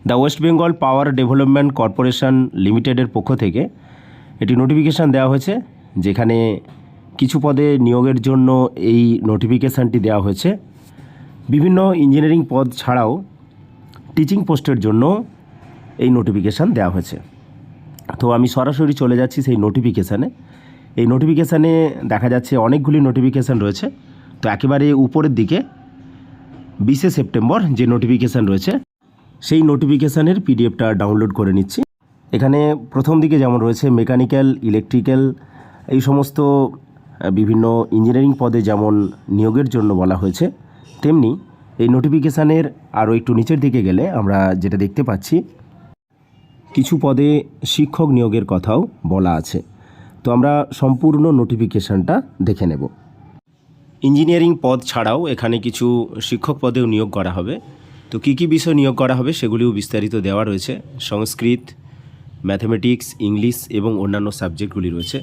The West Bengal power development corporation লিমিটেডের পক্ষ থেকে এটি নোটিফিকেশান দেওয়া হয়েছে, যেখানে কিছু পদে নিয়োগের জন্য এই নোটিফিকেশানটি দেওয়া হয়েছে। বিভিন্ন ইঞ্জিনিয়ারিং পদ ছাড়াও টিচিং পোস্টের জন্য এই নোটিফিকেশান দেওয়া হয়েছে। তো আমি সরাসরি চলে যাচ্ছি সেই নোটিফিকেশানে। এই নোটিফিকেশানে দেখা যাচ্ছে অনেকগুলি নোটিফিকেশান রয়েছে। তো একেবারে উপরের দিকে 20শে সেপ্টেম্বর যে নোটিফিকেশান রয়েছে সেই নোটিফিকেশানের পিডিএফটা ডাউনলোড করে নিচ্ছি। এখানে প্রথম দিকে যেমন রয়েছে মেকানিক্যাল, ইলেকট্রিক্যাল, এই সমস্ত বিভিন্ন ইঞ্জিনিয়ারিং পদে যেমন নিয়োগের জন্য বলা হয়েছে, তেমনি এই নোটিফিকেশানের আরও একটু নিচের দিকে গেলে আমরা যেটা দেখতে পাচ্ছি, কিছু পদে শিক্ষক নিয়োগের কথাও বলা আছে। তো আমরা সম্পূর্ণ নোটিফিকেশানটা দেখে নেব। ইঞ্জিনিয়ারিং পদ ছাড়াও এখানে কিছু শিক্ষক পদেও নিয়োগ করা হবে। তো কী কী বিষয় নিয়োগ করা হবে সেগুলিও বিস্তারিত দেওয়া রয়েছে। সংস্কৃত, ম্যাথমেটিক্স, ইংলিশ এবং অন্যান্য সাবজেক্টগুলি রয়েছে।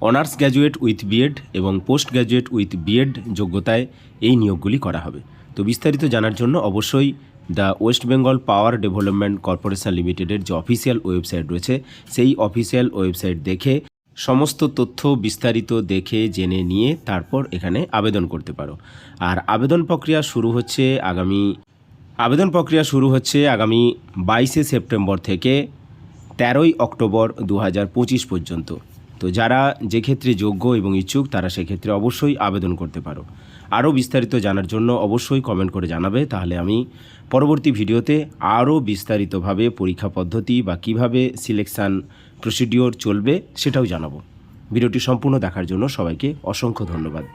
অনার্স গ্র্যাজুয়েট উইথ বিএড এবং পোস্ট গ্র্যাজুয়েট উইথ বিএড যোগ্যতায় এই নিয়োগগুলি করা হবে। তো বিস্তারিত জানার জন্য অবশ্যই the West Bengal power development corporation লিমিটেডের যে অফিসিয়াল ওয়েবসাইট রয়েছে সেই অফিসিয়াল ওয়েবসাইট দেখে সমস্ত তথ্য বিস্তারিত দেখে জেনে নিয়ে তারপর এখানে আবেদন করতে পারো। আর আবেদন প্রক্রিয়া শুরু হচ্ছে আগামী 22শে সেপ্টেম্বর থেকে 13ই অক্টোবর 2025 পর্যন্ত। তো যারা যে ক্ষেত্রে যোগ্য এবং ইচ্ছুক তারা সেক্ষেত্রে অবশ্যই আবেদন করতে পারো। আরও বিস্তারিত জানার জন্য অবশ্যই কমেন্ট করে জানাবে, তাহলে আমি পরবর্তী ভিডিওতে আরও বিস্তারিতভাবে পরীক্ষা পদ্ধতি বা কিভাবে সিলেকশান প্রসিডিওর চলবে সেটাও জানাবো। ভিডিওটি সম্পূর্ণ দেখার জন্য সবাইকে অসংখ্য ধন্যবাদ।